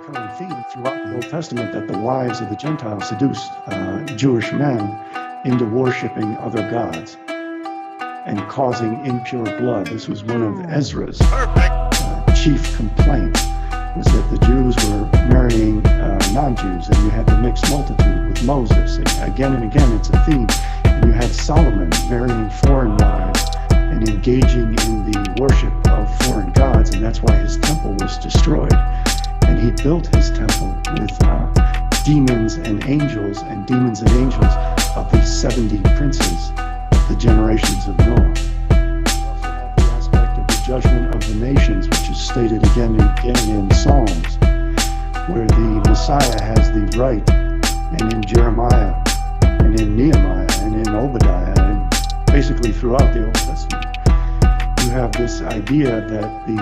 recurring theme throughout the Old Testament that the wives of the Gentiles seduced Jewish men into worshiping other gods and causing impure blood. This was one of Ezra's chief complaints, was that the Jews were marrying non-Jews, and you had the mixed multitude with Moses. And again, it's a theme. And you had Solomon marrying foreign wives and engaging in the worship of foreign gods, and that's why his temple was destroyed. And he built his temple with demons and angels of the 70 princes of the generations of Noah. We also have the aspect of the judgment of the nations, which is stated again and again in Psalms, where the Messiah has the right, and in Jeremiah, and in Nehemiah, and in Obadiah, and basically throughout the Old Testament. You have this idea that the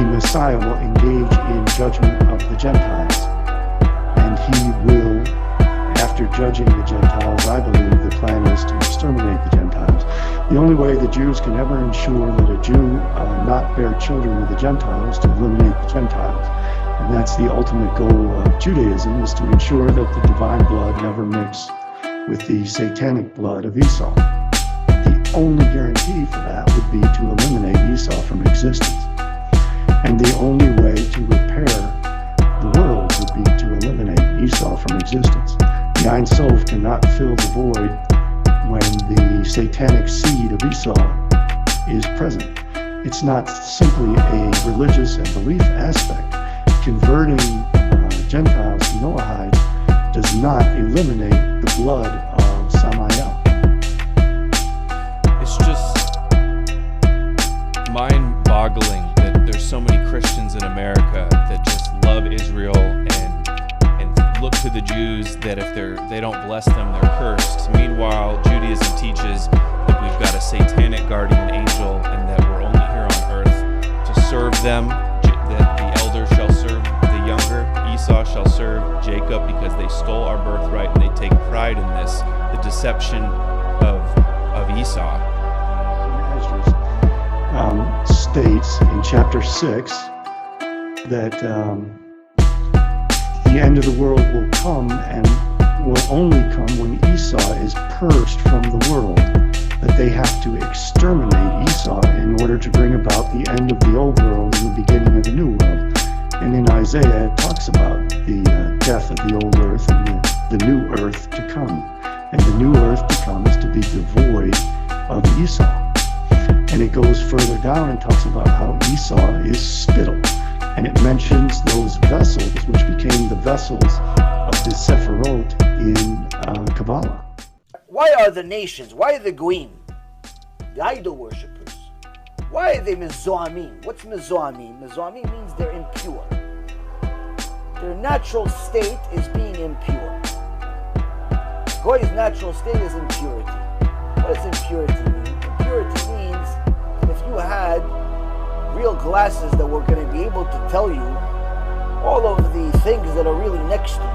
Messiah will engage in judgment of the Gentiles, and he will, after judging the Gentiles, I believe the plan is to exterminate the Gentiles. The only way the Jews can ever ensure that a Jew not bear children with the Gentiles is to eliminate the Gentiles. And that's the ultimate goal of Judaism, is to ensure that the divine blood never mix with the satanic blood of Esau. The only guarantee for that would be to eliminate Esau from existence. And the only way to repair the world would be to eliminate Esau from existence. The Ein Sof cannot fill the void when the satanic seed of Esau is present. It's not simply a religious and belief aspect. Converting Gentiles to Noahide does not eliminate the blood of Samael. It's just mind-boggling that there's so many Christians in America that just love Israel and look to the Jews that if they don't bless them, they're cursed. Meanwhile, Judaism teaches that we've got a satanic guardian angel and that we're only here on earth to serve them, that the elder shall serve the younger, Esau shall serve Jacob, because they stole our birthright and they take pride in this, the deception of Esau. Ezra states in chapter 6 that the end of the world will come, and will only come when Esau is purged from the world, that they have to exterminate Esau in order to bring about the end of the old world and the beginning of the new world. And in Isaiah it talks about the death of the old earth and the new earth to come. And the new earth to come is to be devoid of Esau. And it goes further down and talks about how Esau is spittle. And it mentions those vessels, which became the vessels of the Sephirot in Kabbalah. Why are the nations, why are the Goyim, the idol worshippers, why are they Mezoamim? What's Mezoamim? Mezoamim means they're impure. Their natural state is being impure. Goy's natural state is impurity. What does impurity mean? Impurity means that if you had real glasses that were going to be able to tell you all of the things that are really next to you,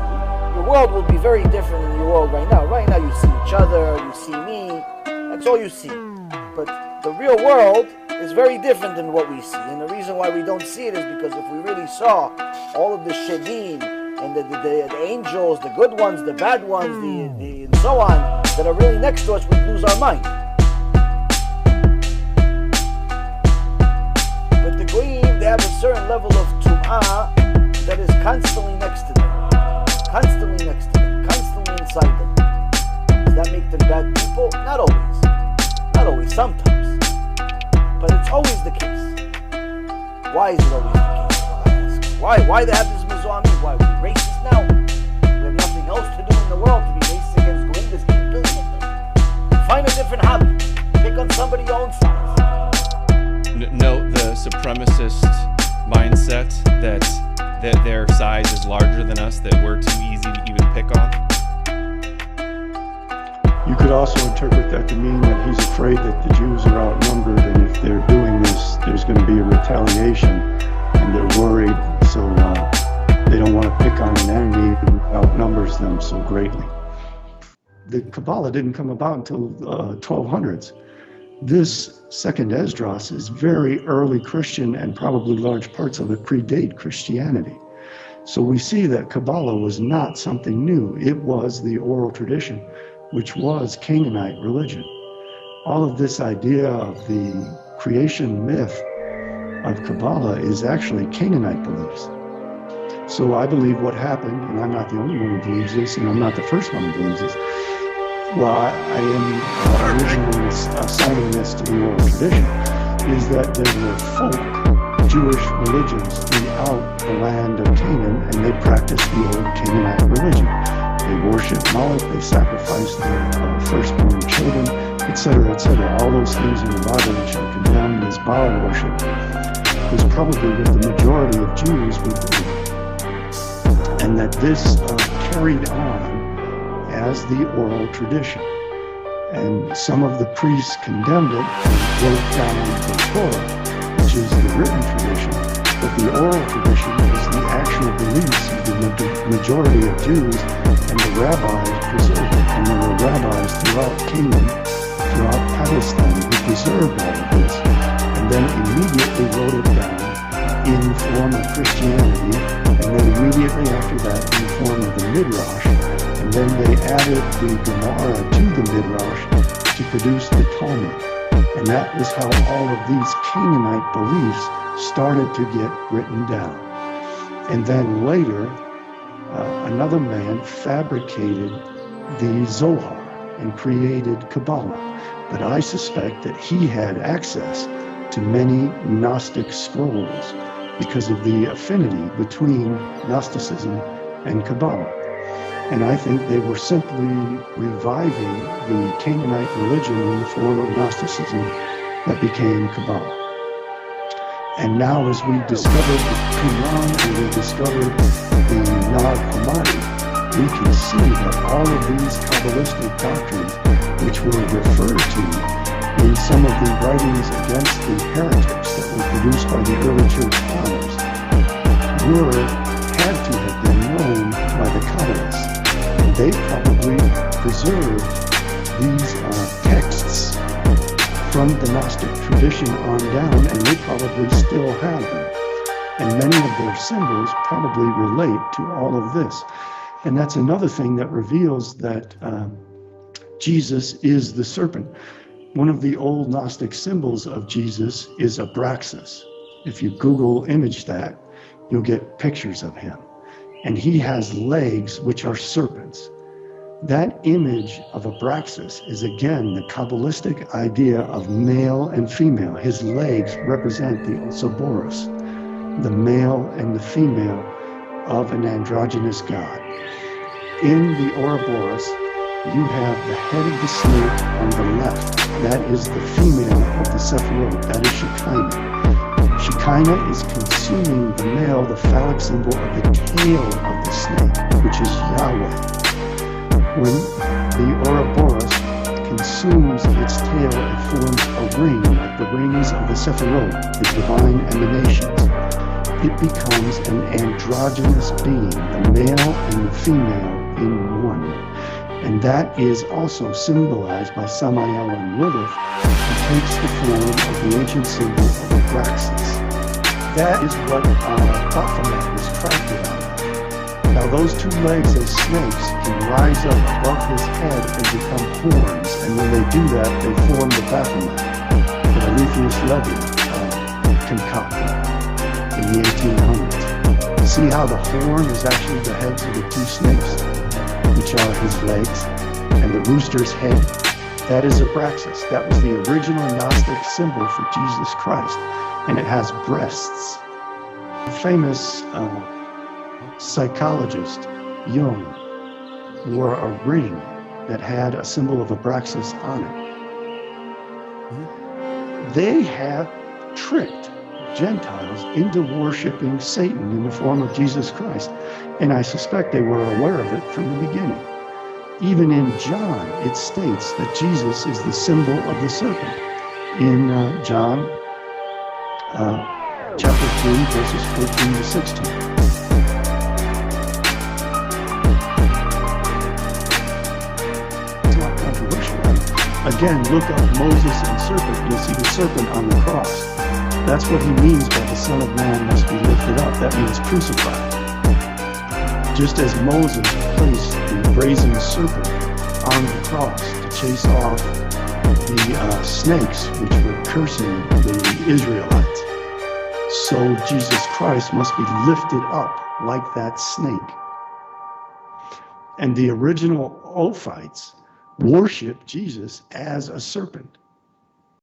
your world will be very different than your world right now. Right now you see each other, you see me, that's all you see. But the real world is very different than what we see. And the reason why we don't see it is because if we really saw all of the shedim and the angels, the good ones, the bad ones, and so on, that are really next to us, we'd lose our mind. But the Goyim, they have a certain level of tum'ah that is constantly next to them. Constantly next to them, constantly inside them. Does that make them bad people? Not always. Not always, sometimes. But it's always the case. Why is it always the case? I ask. Why they have this Mezoamim? Why are we racist now? We have nothing else to do in the world to be racist against Goyim. There's 8 billion of them. Find a different hobby. Pick on somebody your own size. Note the supremacist mindset that their size is larger than us, that we're too easy to even pick on. You could also interpret that to mean that he's afraid that the Jews are outnumbered, and if they're doing this, there's going to be a retaliation, and they're worried, so they don't want to pick on an enemy who outnumbers them so greatly. The Kabbalah didn't come about until 1200s. This second Esdras is very early Christian, and probably large parts of it predate Christianity. So we see that Kabbalah was not something new. It was the oral tradition, which was Canaanite religion. All of this idea of the creation myth of Kabbalah is actually Canaanite beliefs. So I believe what happened, and I'm not the only one who believes this, and I'm not the first one who believes this. Well, I am originally assigning this to the oral tradition, is that there were folk Jewish religions throughout the land of Canaan, and they practiced the old Canaanite religion. They worshiped Moloch, they sacrificed their firstborn children, etc., etc. All those things in the Bible which are condemned as Baal worship was probably what the majority of Jews would believe. And that this carried on as the oral tradition. And some of the priests condemned it, wrote down the Torah, which is the written tradition, but the oral tradition is the actual beliefs of the majority of Jews, and the rabbis preserved it. And there were rabbis throughout Canaan, throughout Palestine, who preserved all of this, and then immediately wrote it down in the form of Christianity, and then immediately after that in the form of the Midrash, and then they added the Gemara to the Midrash to produce the Talmud. And that was how all of these Canaanite beliefs started to get written down. And then later, another man fabricated the Zohar and created Kabbalah. But I suspect that he had access to many Gnostic scrolls because of the affinity between Gnosticism and Kabbalah. And I think they were simply reviving the Canaanite religion in the form of Gnosticism that became Kabbalah. And now as we discovered the Qumran and we discovered the Nag Hammadi, we can see that all of these Kabbalistic doctrines, which were referred to in some of the writings against the heretics that were produced by the early church fathers, had to have been known by the Kabbalists. And they probably preserved these texts from the Gnostic tradition on down, and they probably still have them. And many of their symbols probably relate to all of this. And that's another thing that reveals that Jesus is the serpent. One of the old Gnostic symbols of Jesus is Abraxas. If you Google image that, you'll get pictures of him. And he has legs which are serpents. That image of Abraxas is again the Kabbalistic idea of male and female. His legs represent the Ouroboros, the male and the female of an androgynous god. In the Ouroboros, you have the head of the snake on the left. That is the female of the Sephirot. That is Shekinah. Shekinah is consuming the male, the phallic symbol of the tail of the snake, which is Yahweh. When the Ouroboros consumes its tail, it forms a ring, like the rings of the Sephirot, the divine emanations. It becomes an androgynous being, the male and the female in one. And that is also symbolized by Samael and Lilith, who takes the form of the ancient symbol of Abraxas. That is what Baphomet was crafted out of. Now those two legs as snakes can rise up above his head and become horns, and when they do that, they form the Baphomet that Alethius Levi concocted in the 1800s. See how the horn is actually the heads of the two snakes, which are his legs, and the rooster's head? That is Abraxas. That was the original Gnostic symbol for Jesus Christ, and it has breasts. The famous psychologist Jung wore a ring that had a symbol of Abraxas on it. They have tricked Gentiles into worshiping Satan in the form of Jesus Christ, and I suspect they were aware of it from the beginning. Even in John, it states that Jesus is the symbol of the serpent. In John chapter 3, verses 14 to 16. It's not controversial. Again, look up Moses and serpent. You'll see the serpent on the cross. That's what he means by the Son of Man must be lifted up. That means crucified. Just as Moses placed the brazen serpent on the cross to chase off the snakes which were cursing the Israelites, so Jesus Christ must be lifted up like that snake. And the original Ophites worshiped Jesus as a serpent.